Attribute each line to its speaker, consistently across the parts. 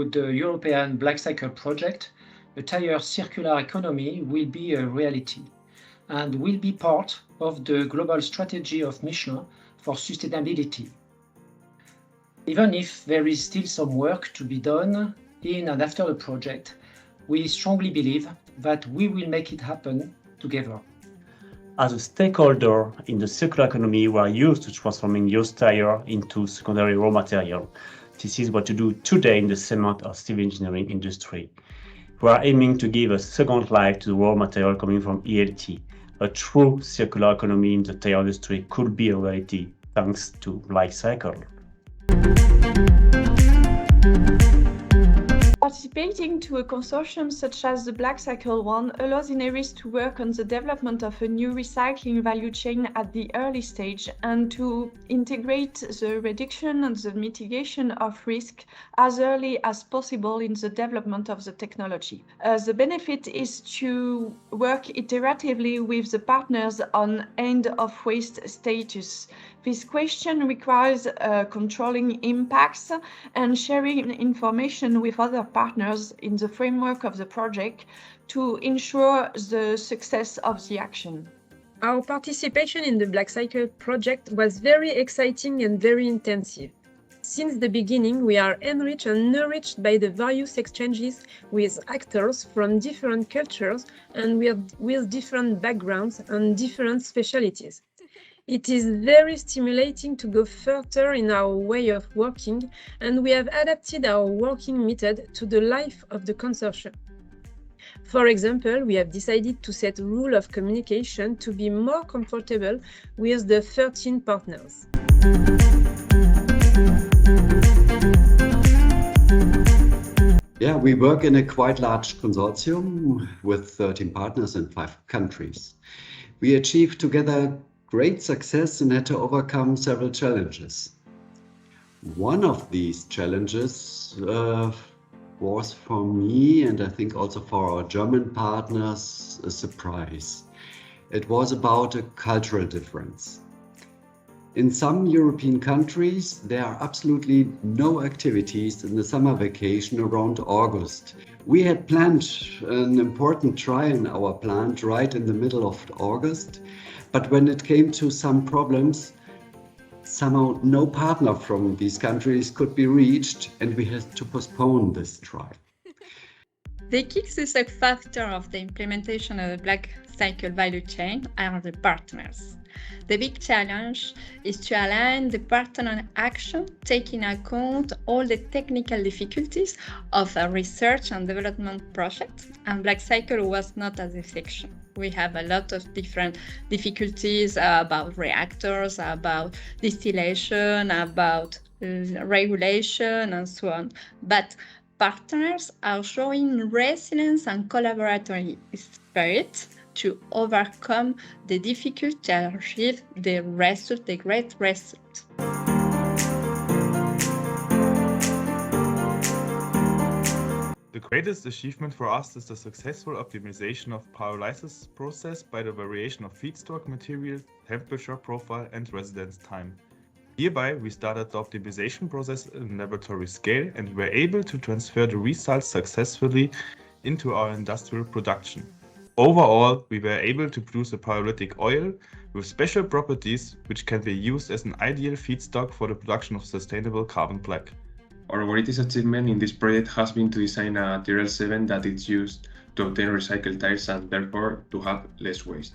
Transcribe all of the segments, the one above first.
Speaker 1: to the European BlackCycle project, a tire circular economy will be a reality and will be part of the global strategy of Michelin for sustainability. Even if there is still some work to be done in and after the project, we strongly believe that we will make it happen together.
Speaker 2: As a stakeholder in the circular economy, we are used to transforming used tire into secondary raw material. This is what you do today in the cement or civil engineering industry. We are aiming to give a second life to the raw material coming from ELT. A true circular economy in the tire industry could be a reality thanks to BlackCycle.
Speaker 3: Participating to a consortium such as the BlackCycle one allows Ineris to work on the development of a new recycling value chain at the early stage and to integrate the reduction and the mitigation of risk as early as possible in the development of the technology. The benefit is to work iteratively with the partners on end-of-waste status. This question requires controlling impacts and sharing information with other partners in the framework of the project to ensure the success of the action.
Speaker 4: Our participation in the BlackCycle project was very exciting and very intensive. Since the beginning, we are enriched and nourished by the various exchanges with actors from different cultures and with different backgrounds and different specialties. It is very stimulating to go further in our way of working, and we have adapted our working method to the life of the consortium. For example, we have decided to set a rule of communication to be more comfortable with the 13 partners.
Speaker 5: Yeah, we work in a quite large consortium with 13 partners in 5 countries. We achieved together great success and had to overcome several challenges. One of these challenges was for me, and I think also for our German partners, a surprise. It was about a cultural difference. In some European countries, there are absolutely no activities in the summer vacation around August. We had planned an important trial in our plant right in the middle of August, but when it came to some problems, somehow no partner from these countries could be reached, and we had to postpone this trial.
Speaker 6: The key success factor of the implementation of the BlackCycle value chain are the partners. The big challenge is to align the partner action, taking account all the technical difficulties of a research and development project, and BlackCycle was not an exception. We have a lot of different difficulties about reactors, about distillation, about regulation, and so on. But partners are showing resilience and collaborative spirit to overcome the difficulty to achieve the great result.
Speaker 7: The greatest achievement for us is the successful optimization of pyrolysis process by the variation of feedstock material, temperature profile, and residence time. Hereby, we started the optimization process in laboratory scale and were able to transfer the results successfully into our industrial production. Overall, we were able to produce a pyrolytic oil with special properties which can be used as an ideal feedstock for the production of sustainable carbon black.
Speaker 8: Our greatest achievement in this project has been to design a TRL7 that is used to obtain recycled tires and therefore to have less waste.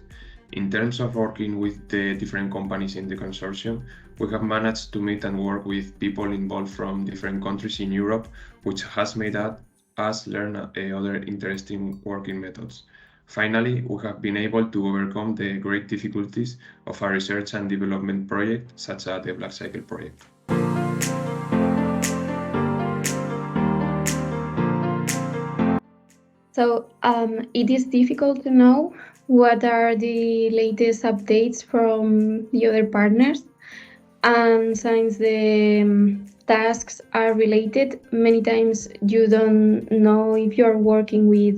Speaker 8: In terms of working with the different companies in the consortium, we have managed to meet and work with people involved from different countries in Europe, which has made us learn other interesting working methods. Finally, we have been able to overcome the great difficulties of a research and development project such as the BlackCycle project.
Speaker 9: So it is difficult to know what are the latest updates from the other partners. And since the tasks are related, many times you don't know if you're working with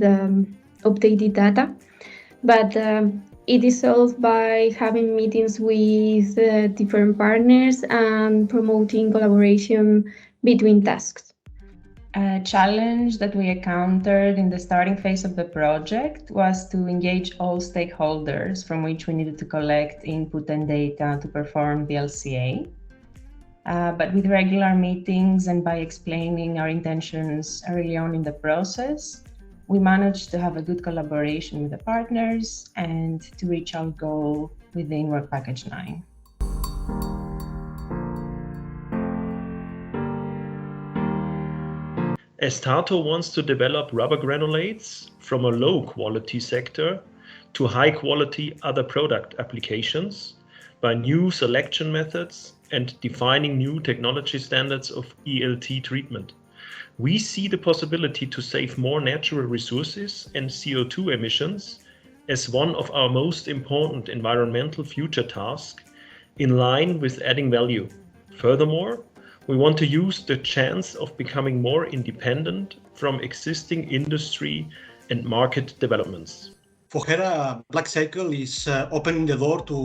Speaker 9: updated data, but it is solved by having meetings with different partners and promoting collaboration between tasks.
Speaker 10: A challenge that we encountered in the starting phase of the project was to engage all stakeholders from which we needed to collect input and data to perform the LCA. But with regular meetings and by explaining our intentions early on in the process, we managed to have a good collaboration with the partners and to reach our goal within Work Package 9.
Speaker 11: Estato wants to develop rubber granulates from a low-quality sector to high-quality other product applications by new selection methods and defining new technology standards of ELT treatment. We see the possibility to save more natural resources and CO2 emissions as one of our most important environmental future tasks, in line with adding value. Furthermore, we want to use the chance of becoming more independent from existing industry and market developments.
Speaker 12: For her, BlackCycle is opening the door to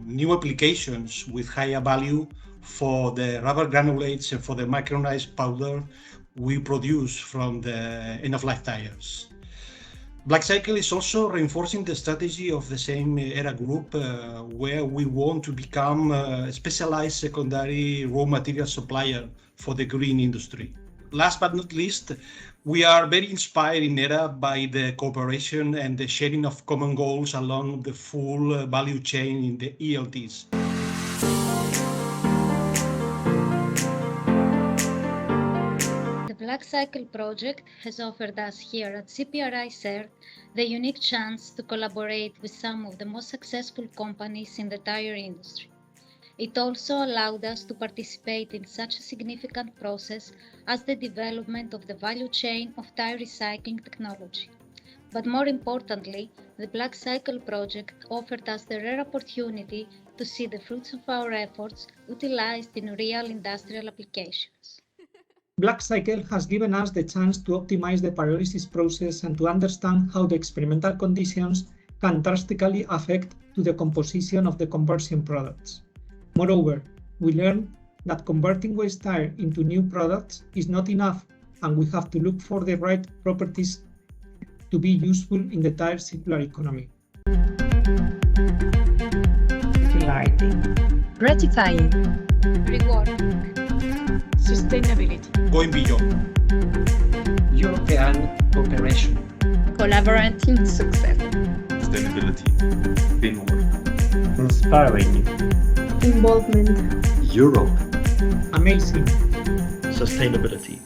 Speaker 12: new applications with higher value for the rubber granulates and for the micronized powder we produce from the end-of-life tires. BlackCycle is also reinforcing the strategy of the same ERA group, where we want to become a specialized secondary raw material supplier for the green industry. Last but not least, we are very inspired in ERA by the cooperation and the sharing of common goals along the full value chain in the ELTs.
Speaker 13: The BlackCycle project has offered us here at CPRI CERT the unique chance to collaborate with some of the most successful companies in the tire industry. It also allowed us to participate in such a significant process as the development of the value chain of tire recycling technology. But more importantly, the BlackCycle project offered us the rare opportunity to see the fruits of our efforts utilized in real industrial applications.
Speaker 14: BlackCycle has given us the chance to optimize the pyrolysis process and to understand how the experimental conditions can drastically affect to the composition of the conversion products. Moreover, we learned that converting waste tire into new products is not enough, and we have to look for the right properties to be useful in the tire circular economy.
Speaker 10: Circularity.
Speaker 4: Gratifying.
Speaker 13: Rewarding.
Speaker 3: Sustainability.
Speaker 12: Going beyond.
Speaker 1: European cooperation.
Speaker 6: Collaborating success.
Speaker 7: Sustainability. Teamwork.
Speaker 2: Inspiring.
Speaker 9: Involvement.
Speaker 5: Europe.
Speaker 14: Amazing.
Speaker 11: Sustainability.